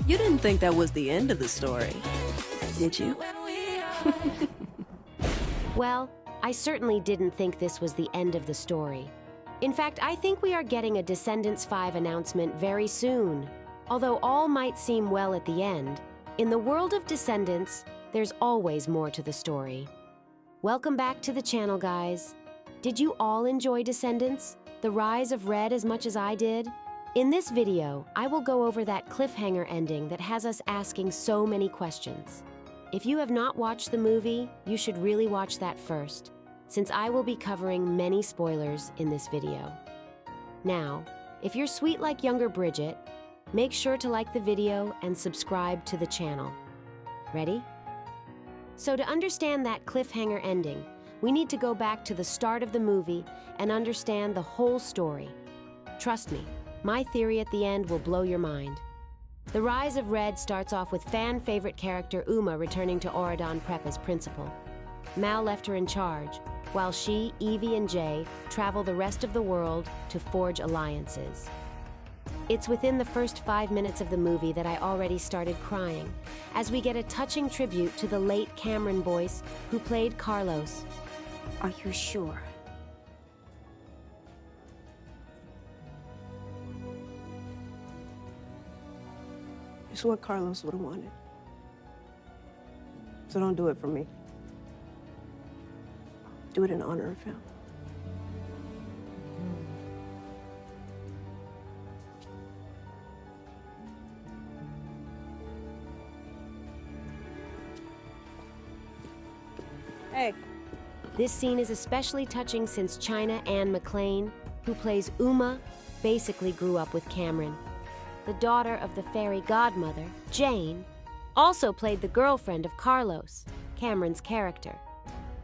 You didn't think that was the end of the story, did you? Well, I certainly didn't think this was the end of the story. In fact, I think we are getting a Descendants 5 announcement very soon. Although all might seem well at the end, in the world of Descendants, there's always more to the story. Welcome back to the channel, guys. Did you all enjoy Descendants? The Rise of Red as much as I did? In this video, I will go over that cliffhanger ending that has us asking so many questions. If you have not watched the movie, you should really watch that first, since I will be covering many spoilers in this video. Now, if you're sweet like younger Bridget, make sure to like the video and subscribe to the channel. Ready? So to understand that cliffhanger ending, we need to go back to the start of the movie and understand the whole story. Trust me, my theory at the end will blow your mind. The Rise of Red starts off with fan-favorite character Uma returning to Auradon Prep as principal. Mal left her in charge, while she, Evie, and Jay travel the rest of the world to forge alliances. It's within the first 5 minutes of the movie that I already started crying, as we get a touching tribute to the late Cameron Boyce, who played Carlos. Are you sure? It's what Carlos would have wanted. So don't do it for me. Do it in honor of him. Hey. This scene is especially touching since China Anne McClain, who plays Uma, basically grew up with Cameron. The daughter of the fairy godmother, Jane, also played the girlfriend of Carlos, Cameron's character.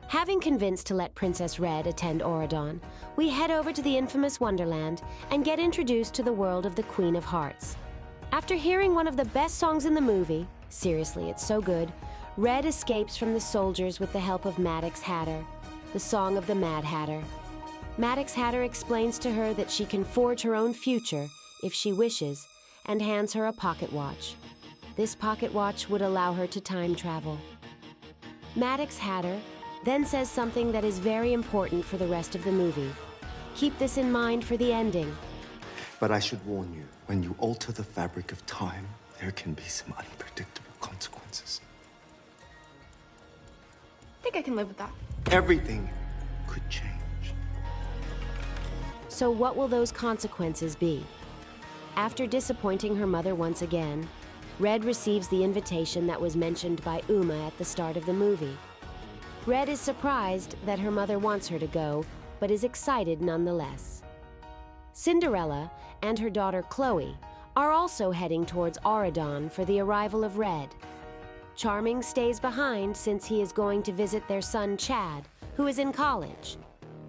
Having convinced to let Princess Red attend Auradon, we head over to the infamous Wonderland and get introduced to the world of the Queen of Hearts. After hearing one of the best songs in the movie, seriously, it's so good, Red escapes from the soldiers with the help of Maddox Hatter, the song of the Mad Hatter. Maddox Hatter explains to her that she can forge her own future if she wishes, and hands her a pocket watch. This pocket watch would allow her to time travel. Maddox Hatter then says something that is very important for the rest of the movie. Keep this in mind for the ending. But I should warn you, when you alter the fabric of time, there can be some unpredictable consequences. I think I can live with that. Everything could change. So what will those consequences be? After disappointing her mother once again, Red receives the invitation that was mentioned by Uma at the start of the movie. Red is surprised that her mother wants her to go, but is excited nonetheless. Cinderella and her daughter Chloe are also heading towards Auradon for the arrival of Red. Charming stays behind since he is going to visit their son Chad, who is in college.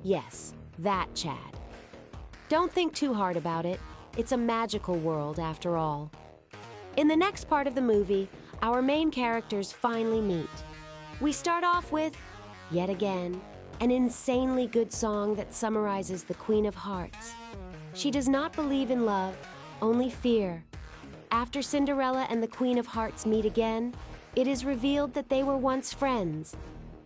Yes, that Chad. Don't think too hard about it. It's a magical world, after all. In the next part of the movie, our main characters finally meet. We start off with, yet again, an insanely good song that summarizes the Queen of Hearts. She does not believe in love, only fear. After Cinderella and the Queen of Hearts meet again, it is revealed that they were once friends.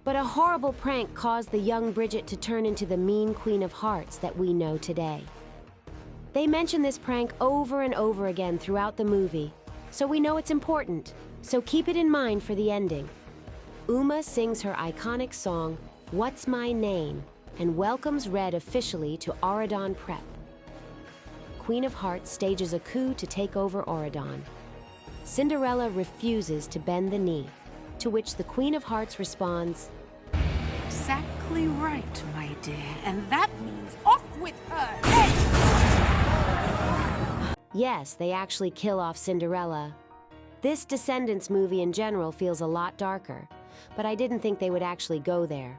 But a horrible prank caused the young Bridget to turn into the mean Queen of Hearts that we know today. They mention this prank over and over again throughout the movie, so we know it's important, so keep it in mind for the ending. Uma sings her iconic song, What's My Name, and welcomes Red officially to Auradon Prep. Queen of Hearts stages a coup to take over Auradon. Cinderella refuses to bend the knee, to which the Queen of Hearts responds, Exactly right, my dear. And that means off with her head! Yes, they actually kill off Cinderella. This Descendants movie in general feels a lot darker, but I didn't think they would actually go there.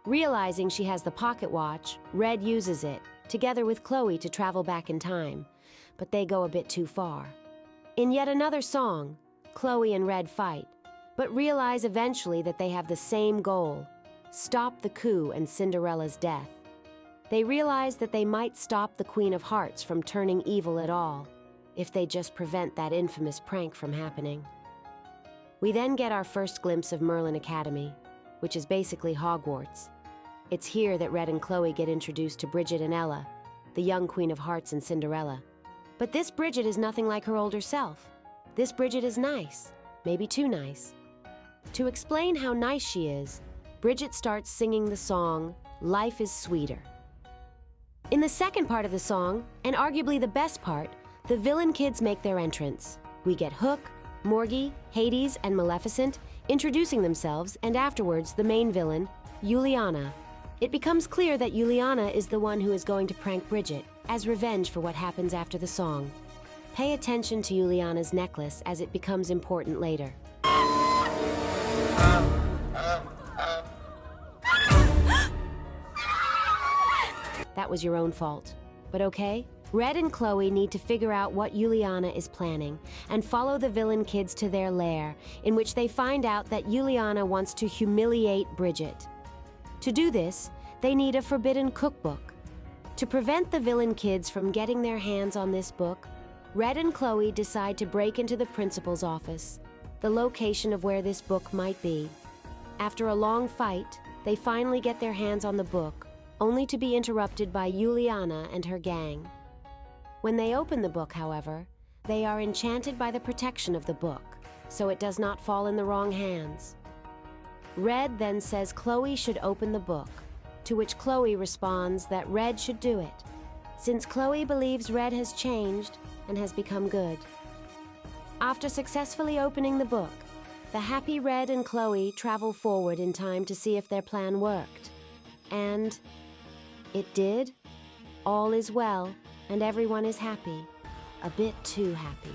Realizing she has the pocket watch, Red uses it, together with Chloe, to travel back in time, but they go a bit too far. In yet another song, Chloe and Red fight, but realize eventually that they have the same goal: stop the coup and Cinderella's death. They realize that they might stop the Queen of Hearts from turning evil at all. if they just prevent that infamous prank from happening. We then get our first glimpse of Merlin Academy, which is basically Hogwarts. It's here that Red and Chloe get introduced to Bridget and Ella, the young Queen of Hearts and Cinderella. But this Bridget is nothing like her older self. This Bridget is nice, maybe too nice. To explain how nice she is, Bridget starts singing the song, "Life is Sweeter." In the second part of the song, and arguably the best part, the villain kids make their entrance. We get Hook, Morgie, Hades, and Maleficent introducing themselves, and afterwards the main villain, Juliana. It becomes clear that Juliana is the one who is going to prank Bridget, as revenge for what happens after the song. Pay attention to Juliana's necklace as it becomes important later. That was your own fault. But okay? Red and Chloe need to figure out what Juliana is planning and follow the villain kids to their lair, in which they find out that Juliana wants to humiliate Bridget. To do this, they need a forbidden cookbook. To prevent the villain kids from getting their hands on this book, Red and Chloe decide to break into the principal's office, the location of where this book might be. After a long fight, they finally get their hands on the book, only to be interrupted by Juliana and her gang. When they open the book, however, they are enchanted by the protection of the book, so it does not fall in the wrong hands. Red then says Chloe should open the book, to which Chloe responds that Red should do it, since Chloe believes Red has changed and has become good. After successfully opening the book, the happy Red and Chloe travel forward in time to see if their plan worked. And it did. All is well, and everyone is happy. A bit too happy.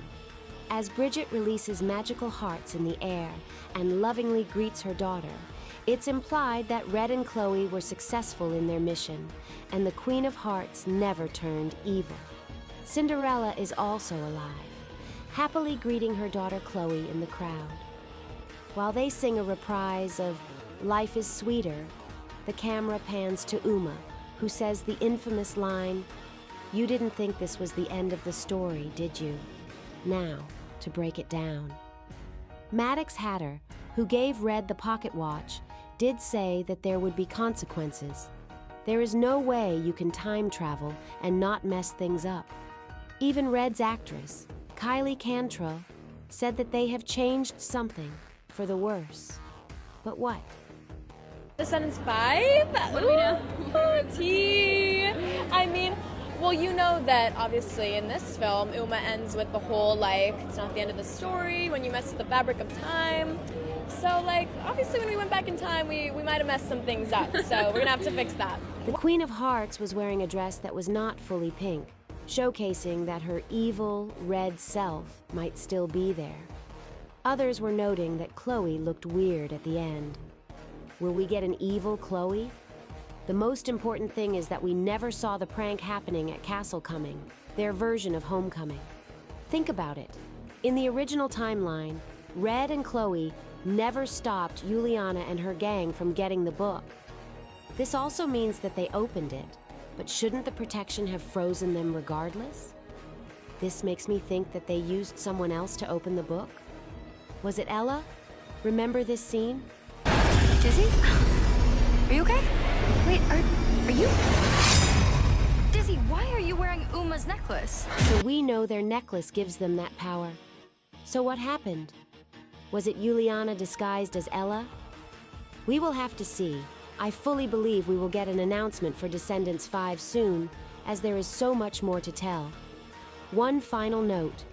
As Bridget releases magical hearts in the air and lovingly greets her daughter, it's implied that Red and Chloe were successful in their mission, and the Queen of Hearts never turned evil. Cinderella is also alive, happily greeting her daughter Chloe in the crowd. While they sing a reprise of "Life is Sweeter," the camera pans to Uma, who says the infamous line, "You didn't think this was the end of the story, did you? Now, to break it down." Maddox Hatter, who gave Red the pocket watch, did say that there would be consequences. There is no way you can time travel and not mess things up. Even Red's actress, Kylie Cantrell, said that they have changed something for the worse. But what? Descendants 5? What do we know? Tea! I mean, well, you know that obviously in this film, Uma ends with the whole, like, it's not the end of the story when you mess with the fabric of time. So, like, obviously when we went back in time, we might have messed some things up. So we're gonna have to fix that. The Queen of Hearts was wearing a dress that was not fully pink, showcasing that her evil, red self might still be there. Others were noting that Chloe looked weird at the end. Will we get an evil Chloe? The most important thing is that we never saw the prank happening at Castle Coming, their version of Homecoming. Think about it. In the original timeline, Red and Chloe never stopped Juliana and her gang from getting the book. This also means that they opened it, but shouldn't the protection have frozen them regardless? This makes me think that they used someone else to open the book. Was it Ella? Remember this scene? Dizzy? Are you okay? Wait, are you? Dizzy, why are you wearing Uma's necklace? So we know their necklace gives them that power. So what happened? Was it Juliana disguised as Ella? We will have to see. I fully believe we will get an announcement for Descendants 5 soon, as there is so much more to tell. One final note.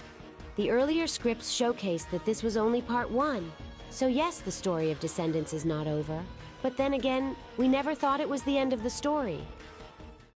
The earlier scripts showcased that this was only part 1. So yes, the story of Descendants is not over. But then again, we never thought it was the end of the story.